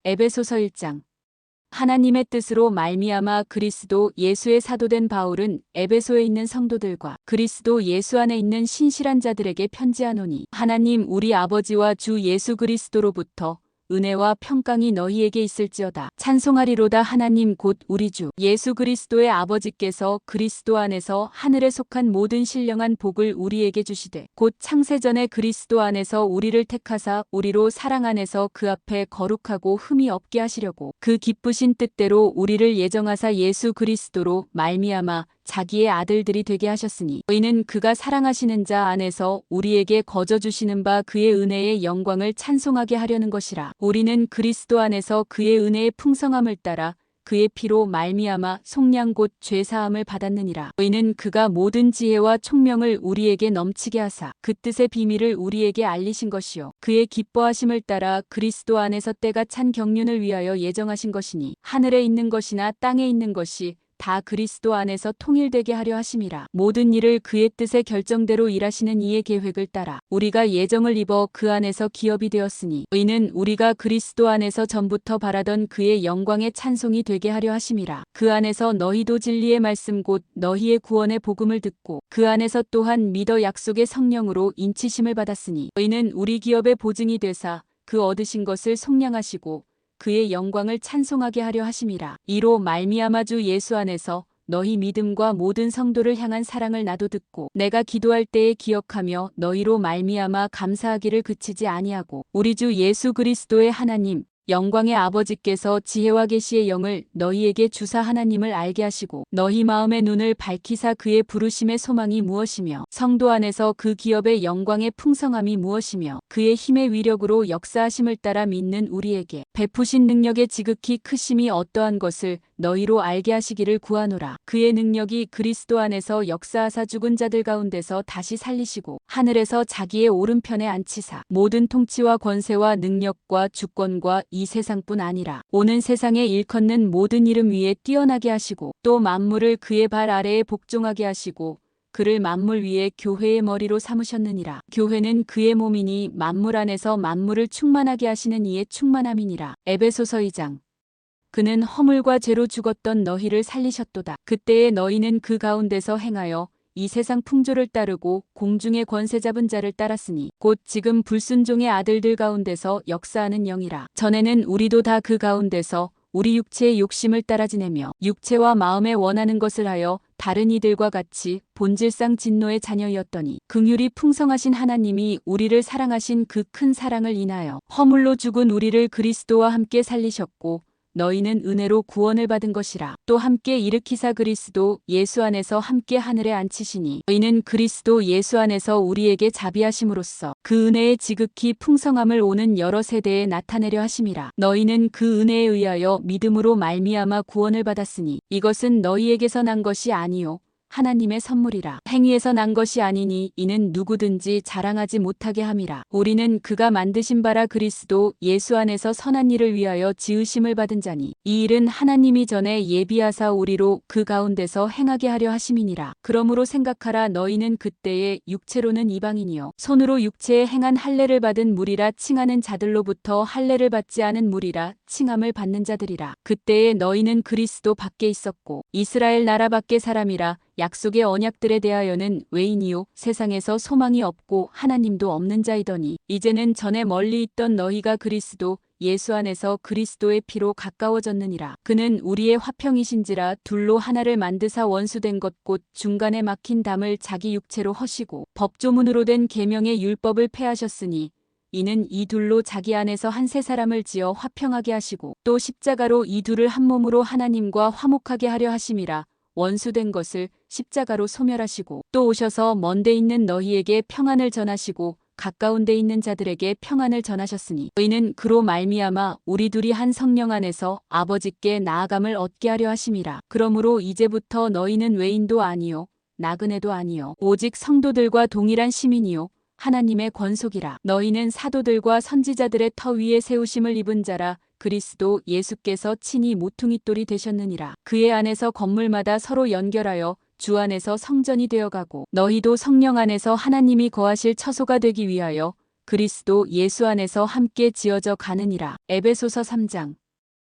에베소서 1장. 하나님의 뜻으로 말미암아 그리스도 예수의 사도된 바울은 에베소에 있는 성도들과 그리스도 예수 안에 있는 신실한 자들에게 편지하노니, 하나님 우리 아버지와 주 예수 그리스도로부터 은혜와 평강이 너희에게 있을지어다. 찬송하리로다. 하나님 곧 우리 주 예수 그리스도의 아버지께서 그리스도 안에서 하늘에 속한 모든 신령한 복을 우리에게 주시되, 곧 창세전에 그리스도 안에서 우리를 택하사 우리로 사랑 안에서 그 앞에 거룩하고 흠이 없게 하시려고 그 기쁘신 뜻대로 우리를 예정하사 예수 그리스도로 말미암아 자기의 아들들이 되게 하셨으니, 이는 그가 사랑하시는 자 안에서 우리에게 거저 주시는 바 그의 은혜의 영광을 찬송하게 하려는 것이라. 우리는 그리스도 안에서 그의 은혜의 풍성함을 따라 그의 피로 말미암아 속량 곧 죄사함을 받았느니라. 이는 그가 모든 지혜와 총명을 우리에게 넘치게 하사 그 뜻의 비밀을 우리에게 알리신 것이요, 그의 기뻐하심을 따라 그리스도 안에서 때가 찬 경륜을 위하여 예정하신 것이니, 하늘에 있는 것이나 땅에 있는 것이 다 그리스도 안에서 통일되게 하려 하심이라. 모든 일을 그의 뜻의 결정대로 일하시는 이의 계획을 따라 우리가 예정을 입어 그 안에서 기업이 되었으니, 이는 우리가 그리스도 안에서 전부터 바라던 그의 영광의 찬송이 되게 하려 하심이라. 그 안에서 너희도 진리의 말씀 곧 너희의 구원의 복음을 듣고 그 안에서 또한 믿어 약속의 성령으로 인치심을 받았으니, 이는 우리 기업의 보증이 되사 그 얻으신 것을 속량하시고 그의 영광을 찬송하게 하려 하심이라. 이로 말미암아 주 예수 안에서 너희 믿음과 모든 성도를 향한 사랑을 나도 듣고 내가 기도할 때에 기억하며 너희로 말미암아 감사하기를 그치지 아니하고, 우리 주 예수 그리스도의 하나님 영광의 아버지께서 지혜와 계시의 영을 너희에게 주사 하나님을 알게 하시고 너희 마음의 눈을 밝히사 그의 부르심의 소망이 무엇이며 성도 안에서 그 기업의 영광의 풍성함이 무엇이며 그의 힘의 위력으로 역사하심을 따라 믿는 우리에게 베푸신 능력의 지극히 크심이 어떠한 것을 너희로 알게 하시기를 구하노라. 그의 능력이 그리스도 안에서 역사하사 죽은 자들 가운데서 다시 살리시고 하늘에서 자기의 오른편에 앉히사 모든 통치와 권세와 능력과 주권과 이 세상뿐 아니라 오는 세상에 일컫는 모든 이름 위에 뛰어나게 하시고 또 만물을 그의 발 아래에 복종하게 하시고 그를 만물 위에 교회의 머리로 삼으셨느니라. 교회는 그의 몸이니 만물 안에서 만물을 충만하게 하시는 이의 충만함이니라. 에베소서 2장. 그는 허물과 죄로 죽었던 너희를 살리셨도다. 그때에 너희는 그 가운데서 행하여 이 세상 풍조를 따르고 공중의 권세 잡은 자를 따랐으니, 곧 지금 불순종의 아들들 가운데서 역사하는 영이라. 전에는 우리도 다 그 가운데서 우리 육체의 욕심을 따라 지내며 육체와 마음에 원하는 것을 하여 다른 이들과 같이 본질상 진노의 자녀였더니, 긍휼이 풍성하신 하나님이 우리를 사랑하신 그 큰 사랑을 인하여 허물로 죽은 우리를 그리스도와 함께 살리셨고 너희는 은혜로 구원을 받은 것이라. 또 함께 일으키사 그리스도 예수 안에서 함께 하늘에 앉히시니, 너희는 그리스도 예수 안에서 우리에게 자비하심으로써 그 은혜의 지극히 풍성함을 오는 여러 세대에 나타내려 하심이라. 너희는 그 은혜에 의하여 믿음으로 말미암아 구원을 받았으니, 이것은 너희에게서 난 것이 아니요 하나님의 선물이라. 행위에서 난 것이 아니니 이는 누구든지 자랑하지 못하게 함이라. 우리는 그가 만드신 바라 그리스도 예수 안에서 선한 일을 위하여 지으심을 받은 자니, 이 일은 하나님이 전에 예비하사 우리로 그 가운데서 행하게 하려 하심이니라. 그러므로 생각하라. 너희는 그때에 육체로는 이방인이요 손으로 육체에 행한 할례를 받은 무리라 칭하는 자들로부터 할례를 받지 않은 무리라 칭함을 받는 자들이라. 그때에 너희는 그리스도 밖에 있었고 이스라엘 나라 밖의 사람이라. 약속의 언약들에 대하여는 외인이요 세상에서 소망이 없고 하나님도 없는 자이더니, 이제는 전에 멀리 있던 너희가 그리스도 예수 안에서 그리스도의 피로 가까워졌느니라. 그는 우리의 화평이신지라. 둘로 하나를 만드사 원수된 것 곧 중간에 막힌 담을 자기 육체로 허시고 법조문으로 된 계명의 율법을 폐하셨으니, 이는 이 둘로 자기 안에서 한 세 사람을 지어 화평하게 하시고 또 십자가로 이 둘을 한 몸으로 하나님과 화목하게 하려 하심이라. 원수된 것을 십자가로 소멸하시고 또 오셔서 먼 데 있는 너희에게 평안을 전하시고 가까운 데 있는 자들에게 평안을 전하셨으니, 이는 그로 말미암아 우리 둘이 한 성령 안에서 아버지께 나아감을 얻게 하려 하심이라. 그러므로 이제부터 너희는 외인도 아니요 나그네도 아니요 오직 성도들과 동일한 시민이요 하나님의 권속이라. 너희는 사도들과 선지자들의 터 위에 세우심을 입은 자라. 그리스도 예수께서 친히 모퉁이돌이 되셨느니라. 그의 안에서 건물마다 서로 연결하여 주 안에서 성전이 되어가고 너희도 성령 안에서 하나님이 거하실 처소가 되기 위하여 그리스도 예수 안에서 함께 지어져 가느니라. 에베소서 3장.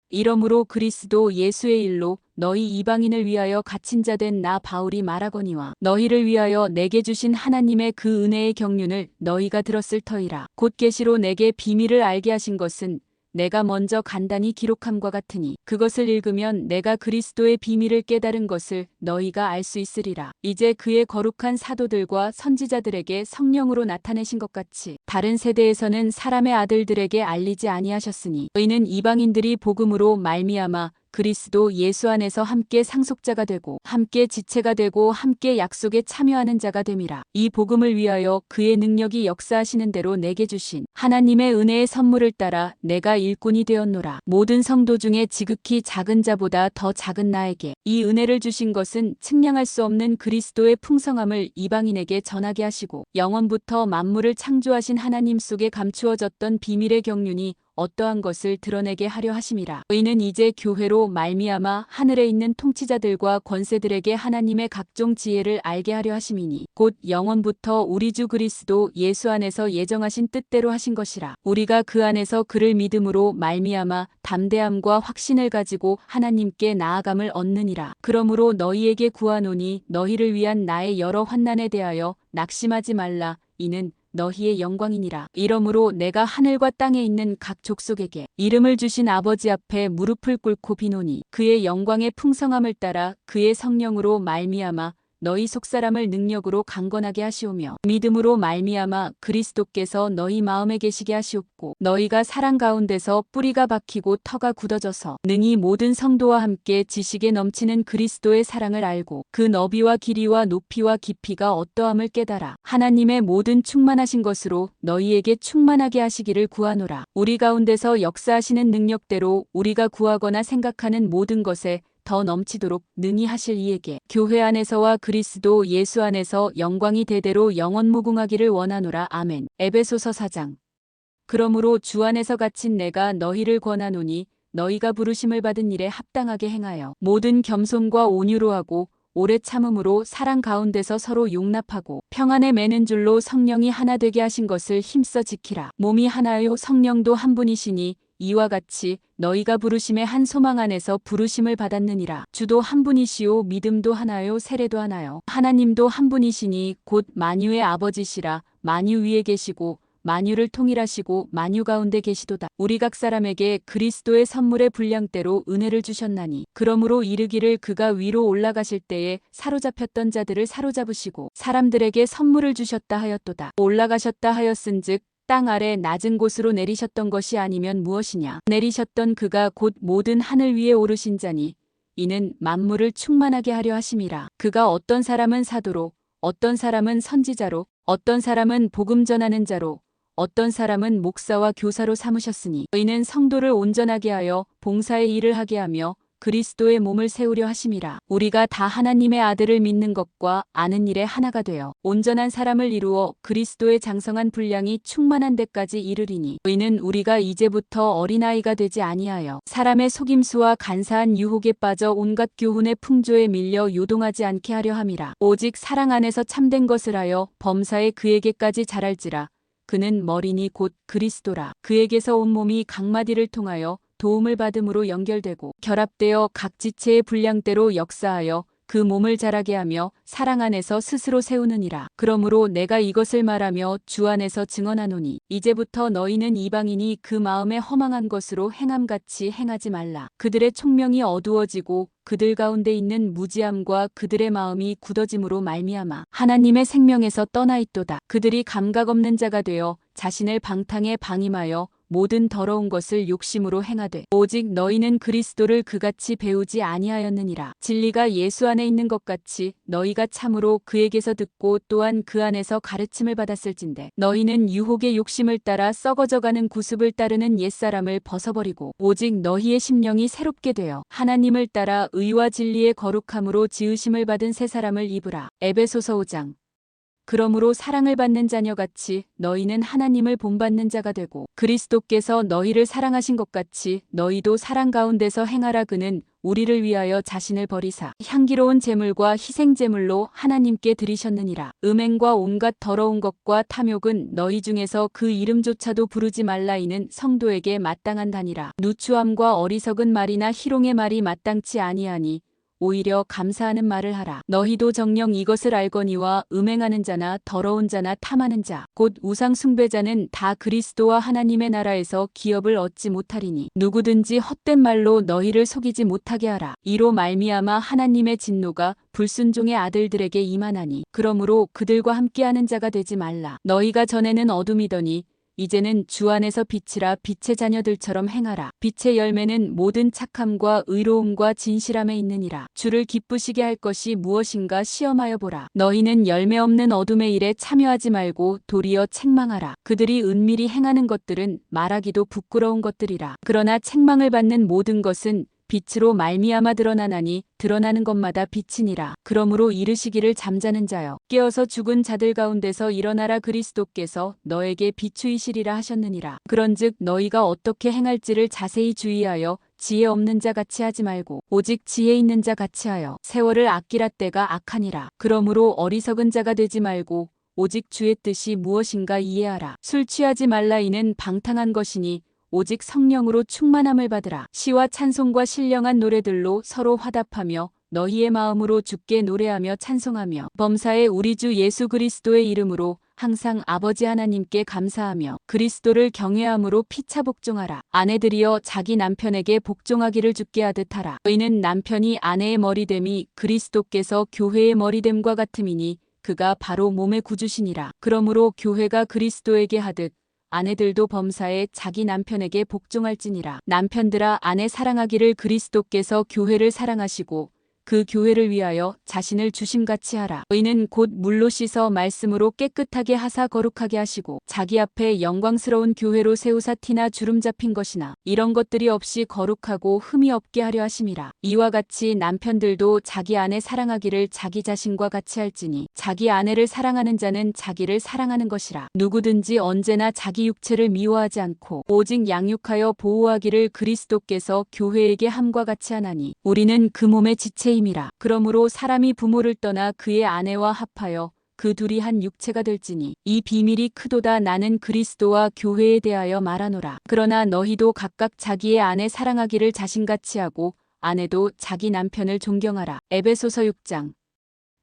이러므로 그리스도 예수의 일로 너희 이방인을 위하여 갇힌 자 된 나 바울이 말하거니와 너희를 위하여 내게 주신 하나님의 그 은혜의 경륜을 너희가 들었을 터이라. 곧 계시로 내게 비밀을 알게 하신 것은 내가 먼저 간단히 기록함과 같으니 그것을 읽으면 내가 그리스도의 비밀을 깨달은 것을 너희가 알 수 있으리라. 이제 그의 거룩한 사도들과 선지자들에게 성령으로 나타내신 것 같이 다른 세대에서는 사람의 아들들에게 알리지 아니하셨으니 이는 이방인들이 복음으로 말미암아 그리스도 예수 안에서 함께 상속자가 되고 함께 지체가 되고 함께 약속에 참여하는 자가 됨이라. 이 복음을 위하여 그의 능력이 역사하시는 대로 내게 주신 하나님의 은혜의 선물을 따라 내가 일꾼이 되었노라. 모든 성도 중에 지극히 작은 자보다 더 작은 나에게 이 은혜를 주신 것은 측량할 수 없는 그리스도의 풍성함을 이방인에게 전하게 하시고 영원부터 만물을 창조하신 하나님 속에 감추어졌던 비밀의 경륜이 어떠한 것을 드러내게 하려 하심이라. 이는 이제 교회로 말미암아 하늘에 있는 통치자들과 권세들에게 하나님의 각종 지혜를 알게 하려 하심이니 곧 영원부터 우리 주 그리스도 예수 안에서 예정하신 뜻대로 하신 것이라. 우리가 그 안에서 그를 믿음으로 말미암아 담대함과 확신을 가지고 하나님께 나아감을 얻느니라. 그러므로 너희에게 구하노니 너희를 위한 나의 여러 환난에 대하여 낙심하지 말라. 이는 너희의 영광이니라. 이러므로 내가 하늘과 땅에 있는 각 족속에게 이름을 주신 아버지 앞에 무릎을 꿇고 비노니 그의 영광의 풍성함을 따라 그의 성령으로 말미암아 너희 속사람을 능력으로 강건하게 하시오며 믿음으로 말미암아 그리스도께서 너희 마음에 계시게 하시옵고 너희가 사랑 가운데서 뿌리가 박히고 터가 굳어져서 능히 모든 성도와 함께 지식에 넘치는 그리스도의 사랑을 알고 그 너비와 길이와 높이와 깊이가 어떠함을 깨달아 하나님의 모든 충만하신 것으로 너희에게 충만하게 하시기를 구하노라. 우리 가운데서 역사하시는 능력대로 우리가 구하거나 생각하는 모든 것에 더 넘치도록 능히 하실 이에게 교회 안에서와 그리스도 예수 안에서 영광이 대대로 영원무궁하기를 원하노라. 아멘. 에베소서 4장. 그러므로 주 안에서 갇힌 내가 너희를 권하노니 너희가 부르심을 받은 일에 합당하게 행하여 모든 겸손과 온유로 하고 오래 참음으로 사랑 가운데서 서로 용납하고 평안에 매는 줄로 성령이 하나 되게 하신 것을 힘써 지키라. 몸이 하나요 성령도 한 분이시니 이와 같이 너희가 부르심의 한 소망 안에서 부르심을 받았느니라. 주도 한 분이시요 믿음도 하나요 세례도 하나요 하나님도 한 분이시니 곧 만유의 아버지시라. 만유 위에 계시고 만유를 통일하시고 만유 가운데 계시도다. 우리 각 사람에게 그리스도의 선물의 분량대로 은혜를 주셨나니 그러므로 이르기를 그가 위로 올라가실 때에 사로잡혔던 자들을 사로잡으시고 사람들에게 선물을 주셨다 하였도다. 올라가셨다 하였은즉 땅 아래 낮은 곳으로 내리셨던 것이 아니면 무엇이냐. 내리셨던 그가 곧 모든 하늘 위에 오르신 자니 이는 만물을 충만하게 하려 하심이라. 그가 어떤 사람은 사도로 어떤 사람은 선지자로 어떤 사람은 복음 전하는 자로 어떤 사람은 목사와 교사로 삼으셨으니 이는 성도를 온전하게 하여 봉사의 일을 하게 하며 그리스도의 몸을 세우려 하심이라. 우리가 다 하나님의 아들을 믿는 것과 아는 일에 하나가 되어 온전한 사람을 이루어 그리스도의 장성한 분량이 충만한 데까지 이르리니 이는 우리가 이제부터 어린아이가 되지 아니하여 사람의 속임수와 간사한 유혹에 빠져 온갖 교훈의 풍조에 밀려 요동하지 않게 하려 함이라. 오직 사랑 안에서 참된 것을 하여 범사에 그에게까지 자랄지라. 그는 머리니 곧 그리스도라. 그에게서 온몸이 각마디를 통하여 도움을 받음으로 연결되고 결합되어 각 지체의 분량대로 역사하여 그 몸을 자라게 하며 사랑 안에서 스스로 세우느니라. 그러므로 내가 이것을 말하며 주 안에서 증언하노니 이제부터 너희는 이방인이 그 마음에 허망한 것으로 행함같이 행하지 말라. 그들의 총명이 어두워지고 그들 가운데 있는 무지함과 그들의 마음이 굳어짐으로 말미암아 하나님의 생명에서 떠나 있도다. 그들이 감각 없는 자가 되어 자신을 방탕에 방임하여 모든 더러운 것을 욕심으로 행하되 오직 너희는 그리스도를 그같이 배우지 아니하였느니라. 진리가 예수 안에 있는 것 같이 너희가 참으로 그에게서 듣고 또한 그 안에서 가르침을 받았을진대 너희는 유혹의 욕심을 따라 썩어져가는 구습을 따르는 옛사람을 벗어버리고 오직 너희의 심령이 새롭게 되어 하나님을 따라 의와 진리의 거룩함으로 지으심을 받은 새 사람을 입으라. 에베소서 5장. 그러므로 사랑을 받는 자녀같이 너희는 하나님을 본받는 자가 되고 그리스도께서 너희를 사랑하신 것 같이 너희도 사랑 가운데서 행하라. 그는 우리를 위하여 자신을 버리사 향기로운 제물과 희생 제물로 하나님께 드리셨느니라. 음행과 온갖 더러운 것과 탐욕은 너희 중에서 그 이름조차도 부르지 말라. 이는 성도에게 마땅한 단이라. 누추함과 어리석은 말이나 희롱의 말이 마땅치 아니하니 오히려 감사하는 말을 하라. 너희도 정녕 이것을 알거니와 음행하는 자나 더러운 자나 탐하는 자 곧 우상 숭배자는 다 그리스도와 하나님의 나라에서 기업을 얻지 못하리니 누구든지 헛된 말로 너희를 속이지 못하게 하라. 이로 말미암아 하나님의 진노가 불순종의 아들들에게 임하나니 그러므로 그들과 함께하는 자가 되지 말라. 너희가 전에는 어둠이더니 이제는 주 안에서 빛이라. 빛의 자녀들처럼 행하라. 빛의 열매는 모든 착함과 의로움과 진실함에 있느니라. 주를 기쁘시게 할 것이 무엇인가 시험하여 보라. 너희는 열매 없는 어둠의 일에 참여하지 말고 도리어 책망하라. 그들이 은밀히 행하는 것들은 말하기도 부끄러운 것들이라. 그러나 책망을 받는 모든 것은 빛으로 말미암아 드러나나니 드러나는 것마다 빛이니라. 그러므로 이르시기를 잠자는 자여 깨어서 죽은 자들 가운데서 일어나라. 그리스도께서 너에게 비추이시리라 하셨느니라. 그런즉 너희가 어떻게 행할지를 자세히 주의하여 지혜 없는 자 같이 하지 말고 오직 지혜 있는 자 같이 하여 세월을 아끼라. 때가 악하니라. 그러므로 어리석은 자가 되지 말고 오직 주의 뜻이 무엇인가 이해하라. 술 취하지 말라. 이는 방탕한 것이니 오직 성령으로 충만함을 받으라. 시와 찬송과 신령한 노래들로 서로 화답하며 너희의 마음으로 주께 노래하며 찬송하며 범사에 우리 주 예수 그리스도의 이름으로 항상 아버지 하나님께 감사하며 그리스도를 경외함으로 피차 복종하라. 아내들이여 자기 남편에게 복종하기를 주께 하듯 하라. 너희는 남편이 아내의 머리됨이 그리스도께서 교회의 머리됨과 같음이니 그가 바로 몸의 구주시니라. 그러므로 교회가 그리스도에게 하듯 아내들도 범사에 자기 남편에게 복종할지니라. 남편들아 아내 사랑하기를 그리스도께서 교회를 사랑하시고 그 교회를 위하여 자신을 주심같이 하라. 너희는 곧 물로 씻어 말씀으로 깨끗하게 하사 거룩하게 하시고 자기 앞에 영광스러운 교회로 세우사 티나 주름 잡힌 것이나 이런 것들이 없이 거룩하고 흠이 없게 하려 하심이라. 이와 같이 남편들도 자기 아내 사랑하기를 자기 자신과 같이 할지니 자기 아내를 사랑하는 자는 자기를 사랑하는 것이라. 누구든지 언제나 자기 육체를 미워하지 않고 오직 양육하여 보호하기를 그리스도께서 교회에게 함과 같이 하나니 우리는 그 몸의 지체임이라. 그러므로 사람이 부모를 떠나 그의 아내와 합하여 그 둘이 한 육체가 될지니 이 비밀이 크도다. 나는 그리스도와 교회에 대하여 말하노라. 그러나 너희도 각각 자기의 아내 사랑하기를 자신같이 하고 아내도 자기 남편을 존경하라. 에베소서 6장.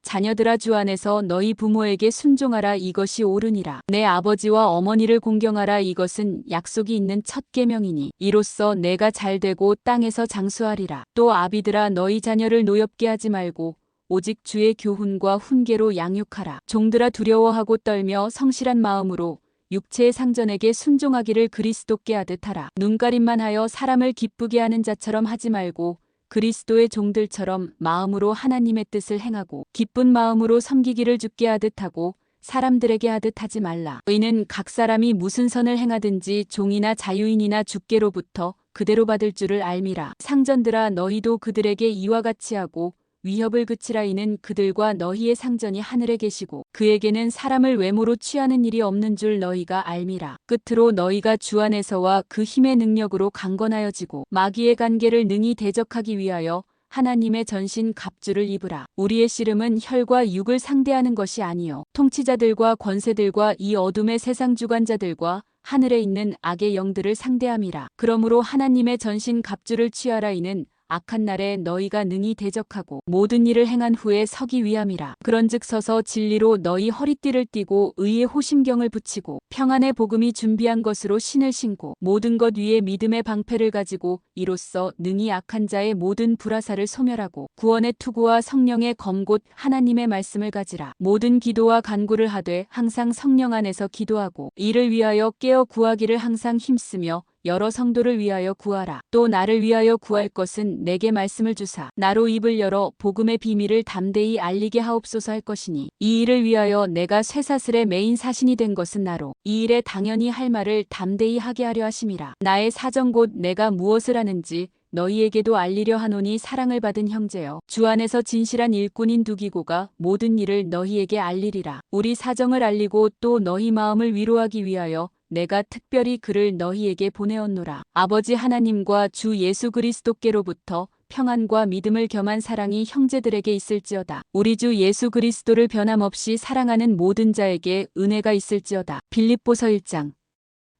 자녀들아 주 안에서 너희 부모에게 순종하라. 이것이 옳으니라. 내 아버지와 어머니를 공경하라. 이것은 약속이 있는 첫 계명이니 이로써 내가 잘되고 땅에서 장수하리라. 또 아비들아 너희 자녀를 노엽게 하지 말고 오직 주의 교훈과 훈계로 양육하라. 종들아 두려워하고 떨며 성실한 마음으로 육체의 상전에게 순종하기를 그리스도께 하듯 하라. 눈가림만 하여 사람을 기쁘게 하는 자처럼 하지 말고 그리스도의 종들처럼 마음으로 하나님의 뜻을 행하고 기쁜 마음으로 섬기기를 주께 하듯 하고 사람들에게 하듯 하지 말라. 너희는 각 사람이 무슨 선을 행하든지 종이나 자유인이나 주께로부터 그대로 받을 줄을 알미라. 상전들아 너희도 그들에게 이와 같이 하고 위협을 그치라. 이는 그들과 너희의 상전이 하늘에 계시고 그에게는 사람을 외모로 취하는 일이 없는 줄 너희가 알미라. 끝으로 너희가 주 안에서와 그 힘의 능력으로 강건하여지고 마귀의 관계를 능히 대적하기 위하여 하나님의 전신 갑주를 입으라. 우리의 씨름은 혈과 육을 상대하는 것이 아니요 통치자들과 권세들과 이 어둠의 세상 주관자들과 하늘에 있는 악의 영들을 상대함이라. 그러므로 하나님의 전신 갑주를 취하라. 이는 악한 날에 너희가 능히 대적하고 모든 일을 행한 후에 서기 위함이라. 그런즉 서서 진리로 너희 허리띠를 띠고 의의 호심경을 붙이고 평안의 복음이 준비한 것으로 신을 신고 모든 것 위에 믿음의 방패를 가지고 이로써 능히 악한 자의 모든 불화살을 소멸하고 구원의 투구와 성령의 검 곧 하나님의 말씀을 가지라. 모든 기도와 간구를 하되 항상 성령 안에서 기도하고 이를 위하여 깨어 구하기를 항상 힘쓰며 여러 성도를 위하여 구하라. 또 나를 위하여 구할 것은 내게 말씀을 주사 나로 입을 열어 복음의 비밀을 담대히 알리게 하옵소서 할 것이니 이 일을 위하여 내가 쇠사슬의 메인 사신이 된 것은 나로 이 일에 당연히 할 말을 담대히 하게 하려 하심이라. 나의 사정 곧 내가 무엇을 하는지 너희에게도 알리려 하노니 사랑을 받은 형제여. 주 안에서 진실한 일꾼인 두기고가 모든 일을 너희에게 알리리라. 우리 사정을 알리고 또 너희 마음을 위로하기 위하여 내가 특별히 그를 너희에게 보내었노라. 아버지 하나님과 주 예수 그리스도께로부터 평안과 믿음을 겸한 사랑이 형제들에게 있을지어다. 우리 주 예수 그리스도를 변함없이 사랑하는 모든 자에게 은혜가 있을지어다. 빌립보서 1장.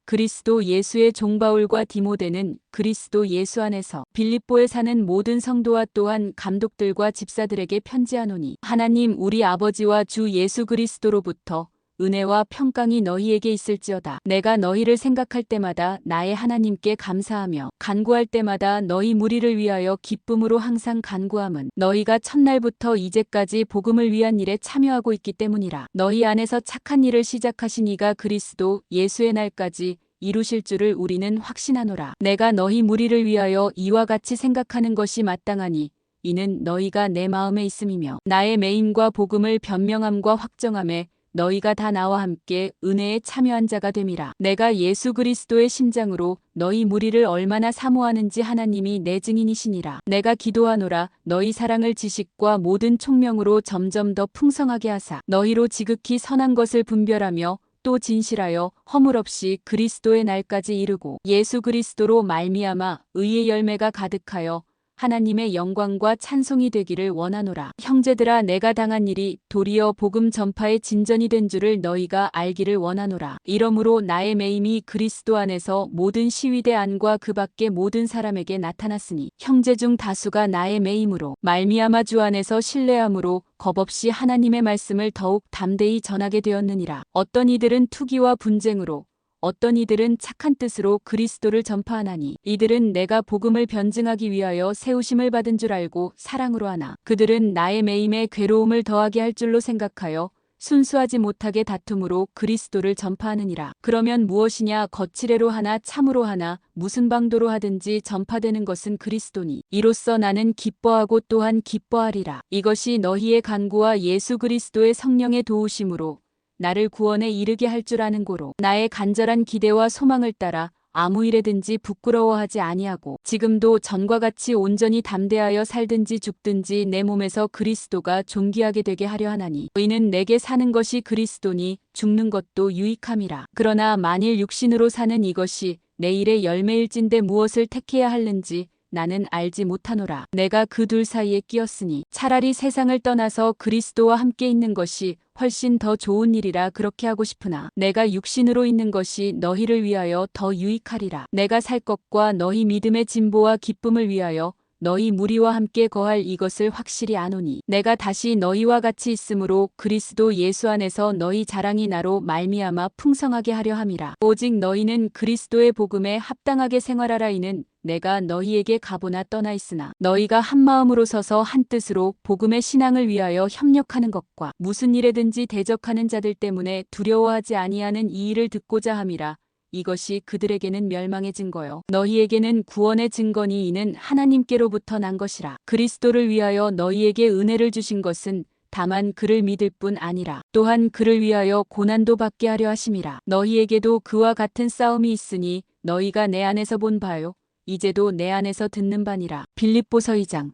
그리스도 예수의 종 바울과 디모데는 그리스도 예수 안에서 빌립보에 사는 모든 성도와 또한 감독들과 집사들에게 편지하노니, 하나님 우리 아버지와 주 예수 그리스도로부터 은혜와 평강이 너희에게 있을지어다. 내가 너희를 생각할 때마다 나의 하나님께 감사하며 간구할 때마다 너희 무리를 위하여 기쁨으로 항상 간구함은 너희가 첫날부터 이제까지 복음을 위한 일에 참여하고 있기 때문이라. 너희 안에서 착한 일을 시작하신 이가 그리스도 예수의 날까지 이루실 줄을 우리는 확신하노라. 내가 너희 무리를 위하여 이와 같이 생각하는 것이 마땅하니 이는 너희가 내 마음에 있음이며 나의 매임과 복음을 변명함과 확정함에 너희가 다 나와 함께 은혜에 참여한 자가 됨이라. 내가 예수 그리스도의 심장으로 너희 무리를 얼마나 사모하는지 하나님이 내 증인이시니라. 내가 기도하노라. 너희 사랑을 지식과 모든 총명으로 점점 더 풍성하게 하사 너희로 지극히 선한 것을 분별하며 또 진실하여 허물 없이 그리스도의 날까지 이르고 예수 그리스도로 말미암아 의의 열매가 가득하여 하나님의 영광과 찬송이 되기를 원하노라. 형제들아, 내가 당한 일이 도리어 복음 전파의 진전이 된 줄을 너희가 알기를 원하노라. 이러므로 나의 매임이 그리스도 안에서 모든 시위대 안과 그 밖의 모든 사람에게 나타났으니 형제 중 다수가 나의 매임으로 말미암아 주 안에서 신뢰함으로 겁없이 하나님의 말씀을 더욱 담대히 전하게 되었느니라. 어떤 이들은 투기와 분쟁으로 어떤 이들은 착한 뜻으로 그리스도를 전파하나니 이들은 내가 복음을 변증하기 위하여 세우심을 받은 줄 알고 사랑으로 하나 그들은 나의 매임에 괴로움을 더하게 할 줄로 생각하여 순수하지 못하게 다툼으로 그리스도를 전파하느니라. 그러면 무엇이냐? 거칠애로 하나 참으로 하나 무슨 방도로 하든지 전파되는 것은 그리스도니 이로써 나는 기뻐하고 또한 기뻐하리라. 이것이 너희의 간구와 예수 그리스도의 성령의 도우심으로 나를 구원에 이르게 할 줄 아는 고로 나의 간절한 기대와 소망을 따라 아무 일에든지 부끄러워하지 아니하고 지금도 전과 같이 온전히 담대하여 살든지 죽든지 내 몸에서 그리스도가 존귀하게 되게 하려 하나니 이는 내게 사는 것이 그리스도니 죽는 것도 유익함이라. 그러나 만일 육신으로 사는 이것이 내 일의 열매일진데 무엇을 택해야 하는지 나는 알지 못하노라. 내가 그 둘 사이에 끼었으니 차라리 세상을 떠나서 그리스도와 함께 있는 것이 훨씬 더 좋은 일이라 그렇게 하고 싶으나 내가 육신으로 있는 것이 너희를 위하여 더 유익하리라. 내가 살 것과 너희 믿음의 진보와 기쁨을 위하여 너희 무리와 함께 거할 이것을 확실히 아노니 내가 다시 너희와 같이 있으므로 그리스도 예수 안에서 너희 자랑이 나로 말미암아 풍성하게 하려 함이라. 오직 너희는 그리스도의 복음에 합당하게 생활하라. 이는 내가 너희에게 가보나 떠나 있으나 너희가 한 마음으로 서서 한 뜻으로 복음의 신앙을 위하여 협력하는 것과 무슨 일에든지 대적하는 자들 때문에 두려워하지 아니하는 이 일을 듣고자 함이라. 이것이 그들에게는 멸망의 증거요 너희에게는 구원의 증거니 이는 하나님께로부터 난 것이라. 그리스도를 위하여 너희에게 은혜를 주신 것은 다만 그를 믿을 뿐 아니라 또한 그를 위하여 고난도 받게 하려 하심이라. 너희에게도 그와 같은 싸움이 있으니 너희가 내 안에서 본 바요 이제도 내 안에서 듣는 바니라. 빌립보서 2장.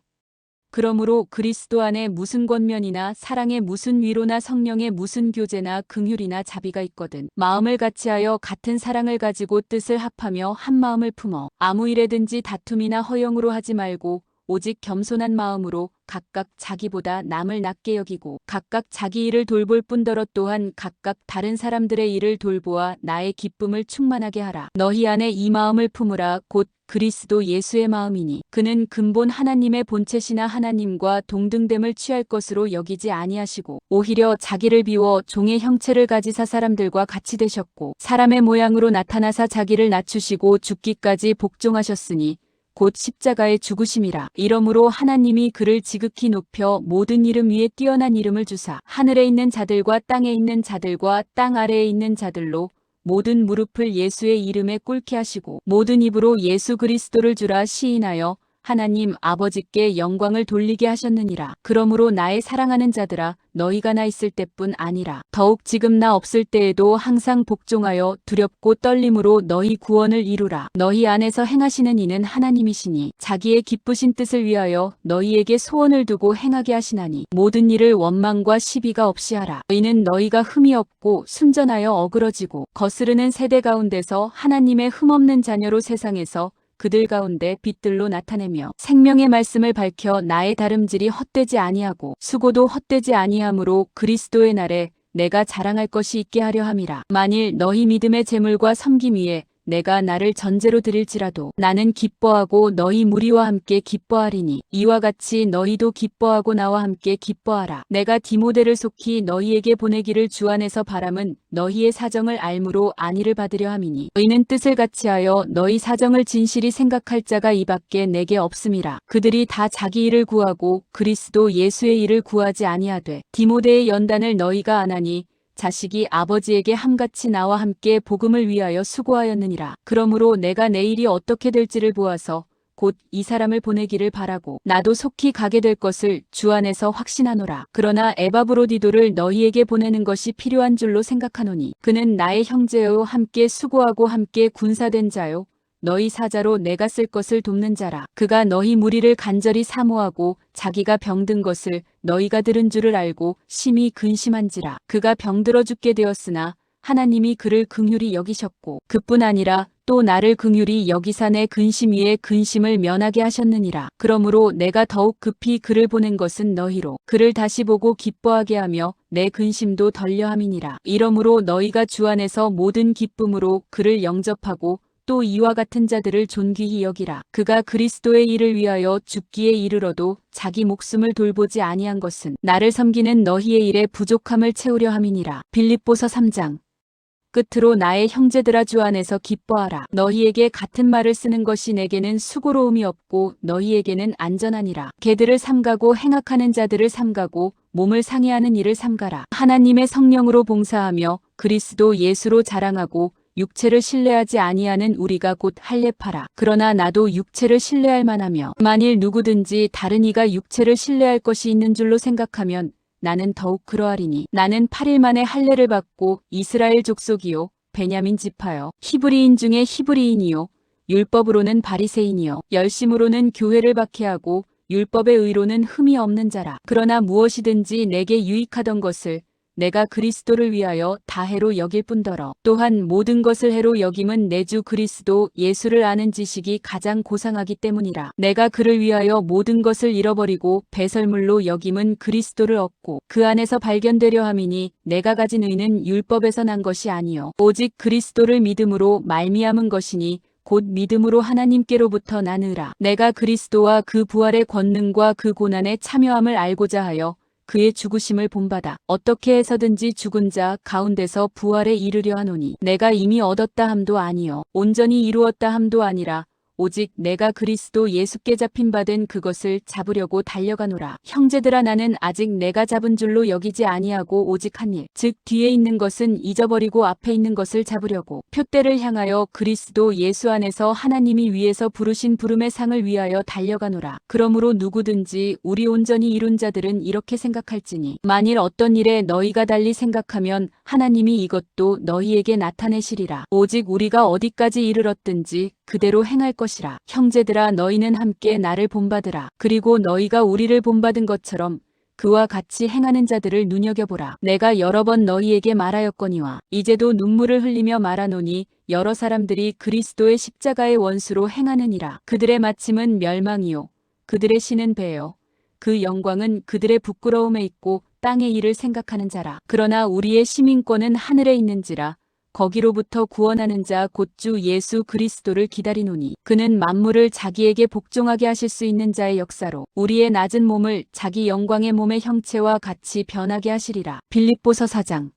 그러므로 그리스도 안에 무슨 권면이나 사랑에 무슨 위로나 성령에 무슨 교제나 긍휼이나 자비가 있거든 마음을 같이하여 같은 사랑을 가지고 뜻을 합하며 한 마음을 품어 아무 일에든지 다툼이나 허영으로 하지 말고 오직 겸손한 마음으로 각각 자기보다 남을 낮게 여기고 각각 자기 일을 돌볼 뿐더러 또한 각각 다른 사람들의 일을 돌보아 나의 기쁨을 충만하게 하라. 너희 안에 이 마음을 품으라. 곧 그리스도 예수의 마음이니 그는 근본 하나님의 본체시나 하나님과 동등됨을 취할 것으로 여기지 아니하시고 오히려 자기를 비워 종의 형체를 가지사 사람들과 같이 되셨고 사람의 모양으로 나타나사 자기를 낮추시고 죽기까지 복종하셨으니 곧 십자가의 죽으심이라. 이러므로 하나님이 그를 지극히 높여 모든 이름 위에 뛰어난 이름을 주사 하늘에 있는 자들과 땅에 있는 자들과 땅 아래에 있는 자들로 모든 무릎을 예수의 이름에 꿇게 하시고 모든 입으로 예수 그리스도를 주라 시인하여 하나님 아버지께 영광을 돌리게 하셨느니라. 그러므로 나의 사랑하는 자들아, 너희가 나 있을 때뿐 아니라 더욱 지금 나 없을 때에도 항상 복종하여 두렵고 떨림으로 너희 구원을 이루라. 너희 안에서 행하시는 이는 하나님이시니 자기의 기쁘신 뜻을 위하여 너희에게 소원을 두고 행하게 하시나니 모든 일을 원망과 시비가 없이 하라. 이는 너희가 흠이 없고 순전하여 어그러지고 거스르는 세대 가운데서 하나님의 흠없는 자녀로 세상에서 그들 가운데 빛들로 나타내며 생명의 말씀을 밝혀 나의 다름질이 헛되지 아니하고 수고도 헛되지 아니하므로 그리스도의 날에 내가 자랑할 것이 있게 하려 함이라. 만일 너희 믿음의 제물과 섬김 위에 내가 나를 전제로 드릴지라도 나는 기뻐하고 너희 무리와 함께 기뻐하리니 이와 같이 너희도 기뻐하고 나와 함께 기뻐하라. 내가 디모데를 속히 너희에게 보내기를 주 안에서 바람은 너희의 사정을 알므로 안위를 받으려 함이니 의는 뜻을 같이하여 너희 사정을 진실이 생각할 자가 이밖에 내게 없음이라. 그들이 다 자기 일을 구하고 그리스도 예수의 일을 구하지 아니하되 디모데의 연단을 너희가 안하니 자식이 아버지에게 함같이 나와 함께 복음을 위하여 수고하였느니라. 그러므로 내가 내 일이 어떻게 될지를 보아서 곧 이 사람을 보내기를 바라고 나도 속히 가게 될 것을 주 안에서 확신하노라. 그러나 에바브로디도를 너희에게 보내는 것이 필요한 줄로 생각하노니 그는 나의 형제요 함께 수고하고 함께 군사된 자요 너희 사자로 내가 쓸 것을 돕는 자라. 그가 너희 무리를 간절히 사모하고 자기가 병든 것을 너희가 들은 줄을 알고 심히 근심한지라. 그가 병들어 죽게 되었으나 하나님이 그를 긍휼히 여기셨고 그뿐 아니라 또 나를 긍휼히 여기사 내 근심 위에 근심을 면하게 하셨느니라. 그러므로 내가 더욱 급히 그를 보낸 것은 너희로 그를 다시 보고 기뻐하게 하며 내 근심도 덜려 함이니라. 이러므로 너희가 주 안에서 모든 기쁨으로 그를 영접하고 또 이와 같은 자들을 존귀히 여기라. 그가 그리스도의 일을 위하여 죽기에 이르러도 자기 목숨을 돌보지 아니한 것은 나를 섬기는 너희의 일에 부족함을 채우려 함이니라. 빌립보서 3장. 끝으로 나의 형제들아 주 안에서 기뻐하라. 너희에게 같은 말을 쓰는 것이 내게는 수고로움이 없고 너희에게는 안전하니라. 개들을 삼가고 행악하는 자들을 삼가고 몸을 상해하는 일을 삼가라. 하나님의 성령으로 봉사하며 그리스도 예수로 자랑하고 육체를 신뢰하지 아니하는 우리가 곧 할례파라. 그러나 나도 육체를 신뢰할 만하며 만일 누구든지 다른 이가 육체를 신뢰할 것이 있는 줄로 생각하면 나는 더욱 그러하리니 나는 8일 만에 할례를 받고 이스라엘 족속이요 베냐민 지파요 히브리인 중에 히브리인이요 율법으로는 바리새인이요 열심으로는 교회를 박해하고 율법의 의로는 흠이 없는 자라. 그러나 무엇이든지 내게 유익하던 것을 내가 그리스도를 위하여 다 해로 여길 뿐더러 또한 모든 것을 해로 여김은 내 주 그리스도 예수를 아는 지식이 가장 고상하기 때문이라. 내가 그를 위하여 모든 것을 잃어버리고 배설물로 여김은 그리스도를 얻고 그 안에서 발견되려 함이니 내가 가진 의는 율법에서 난 것이 아니요 오직 그리스도를 믿음으로 말미암은 것이니 곧 믿음으로 하나님께로부터 나느라. 내가 그리스도와 그 부활의 권능과 그 고난에 참여함을 알고자 하여 그의 죽으심을 본받아 어떻게 해서든지 죽은 자 가운데서 부활에 이르려 하노니 내가 이미 얻었다 함도 아니요 온전히 이루었다 함도 아니라 오직 내가 그리스도 예수께 잡힌 바 된 그것을 잡으려고 달려가노라. 형제들아 나는 아직 내가 잡은 줄로 여기지 아니하고 오직 한 일 즉 뒤에 있는 것은 잊어버리고 앞에 있는 것을 잡으려고 표대를 향하여 그리스도 예수 안에서 하나님이 위에서 부르신 부름의 상을 위하여 달려가노라. 그러므로 누구든지 우리 온전히 이룬 자들은 이렇게 생각할지니 만일 어떤 일에 너희가 달리 생각하면 하나님이 이것도 너희에게 나타내시리라. 오직 우리가 어디까지 이르렀든지 그대로 행할 것이라. 형제들아 너희는 함께 나를 본받으라. 그리고 너희가 우리를 본받은 것처럼 그와 같이 행하는 자들을 눈여겨보라. 내가 여러 번 너희에게 말하였거니와 이제도 눈물을 흘리며 말하노니 여러 사람들이 그리스도의 십자가의 원수로 행하느니라. 그들의 마침은 멸망이요 그들의 신은 배요 그 영광은 그들의 부끄러움에 있고 땅의 일을 생각하는 자라. 그러나 우리의 시민권은 하늘에 있는지라 거기로부터 구원하는 자 곧 주 예수 그리스도를 기다리노니 그는 만물을 자기에게 복종하게 하실 수 있는 자의 역사로 우리의 낮은 몸을 자기 영광의 몸의 형체와 같이 변하게 하시리라. 빌립보서 4장.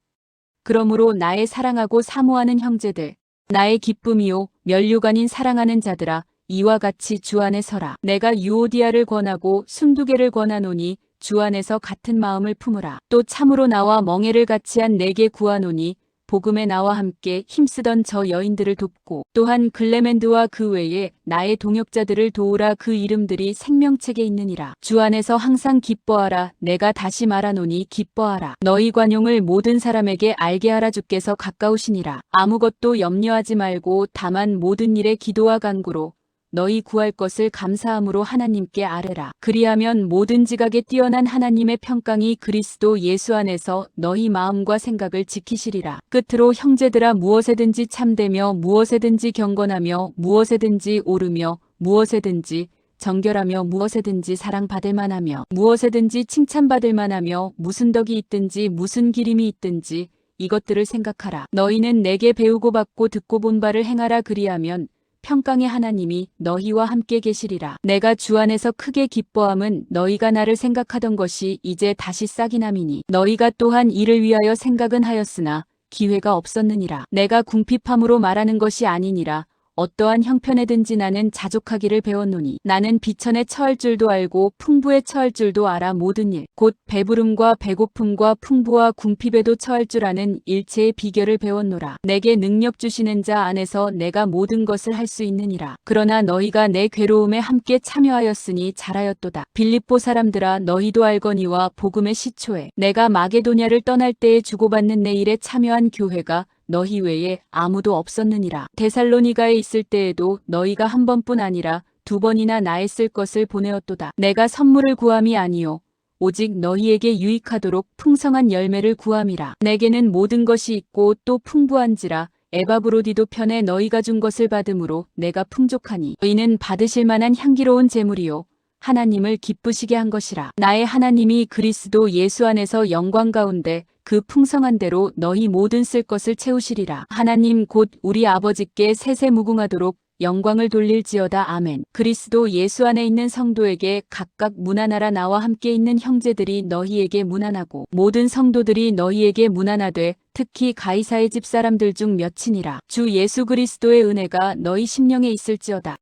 그러므로 나의 사랑하고 사모하는 형제들 나의 기쁨이요 면류관인 사랑하는 자들아 이와 같이 주 안에 서라. 내가 유오디아를 권하고 순두개를 권하노니 주 안에서 같은 마음을 품으라. 또 참으로 나와 멍에를 같이 한 내게 구하노니 복음에 나와 함께 힘쓰던 저 여인들을 돕고 또한 글레멘드와 그 외에 나의 동역자들을 도우라. 그 이름들이 생명책에 있느니라. 주 안에서 항상 기뻐하라. 내가 다시 말하노니 기뻐하라. 너희 관용을 모든 사람에게 알게 하라. 주께서 가까우시니라. 아무것도 염려하지 말고 다만 모든 일에 기도와 간구로 너희 구할 것을 감사함으로 하나님께 아뢰라. 그리하면 모든 지각에 뛰어난 하나님의 평강이 그리스도 예수 안에서 너희 마음과 생각을 지키시리라. 끝으로 형제들아, 무엇에든지 참되며 무엇에든지 경건하며 무엇에든지 오르며 무엇에든지 정결하며 무엇에든지 사랑받을 만하며 무엇에든지 칭찬받을 만하며 무슨 덕이 있든지 무슨 기림이 있든지 이것들을 생각하라. 너희는 내게 배우고 받고 듣고 본 바를 행하라. 그리하면 평강의 하나님이 너희와 함께 계시리라. 내가 주 안에서 크게 기뻐함은 너희가 나를 생각하던 것이 이제 다시 싹이 남이니 너희가 또한 이를 위하여 생각은 하였으나 기회가 없었느니라. 내가 궁핍함으로 말하는 것이 아니니라. 어떠한 형편에든지 나는 자족하기를 배웠노니 나는 비천에 처할 줄도 알고 풍부에 처할 줄도 알아. 모든 일 곧 배부름과 배고픔과 풍부와 궁핍에도 처할 줄 아는 일체의 비결을 배웠노라. 내게 능력 주시는 자 안에서 내가 모든 것을 할 수 있느니라. 그러나 너희가 내 괴로움에 함께 참여하였으니 잘하였도다. 빌립보 사람들아, 너희도 알거니와 복음의 시초에 내가 마게도냐를 떠날 때에 주고받는 내 일에 참여한 교회가 너희 외에 아무도 없었느니라. 데살로니가에 있을 때에도 너희가 한 번뿐 아니라 두 번이나 나의 쓸 것을 보내었도다. 내가 선물을 구함이 아니요 오직 너희에게 유익하도록 풍성한 열매를 구함이라. 내게는 모든 것이 있고 또 풍부한지라. 에바브로디도 편에 너희가 준 것을 받음으로 내가 풍족하니 너희는 받으실 만한 향기로운 제물이요 하나님을 기쁘시게 한 것이라. 나의 하나님이 그리스도 예수 안에서 영광 가운데 그 풍성한 대로 너희 모든 쓸 것을 채우시리라. 하나님 곧 우리 아버지께 세세무궁하도록 영광을 돌릴지어다. 아멘. 그리스도 예수 안에 있는 성도에게 각각 문안하라. 나와 함께 있는 형제들이 너희에게 문안하고 모든 성도들이 너희에게 문안하되 특히 가이사의 집 사람들 중 몇이니라. 주 예수 그리스도의 은혜가 너희 심령에 있을지어다.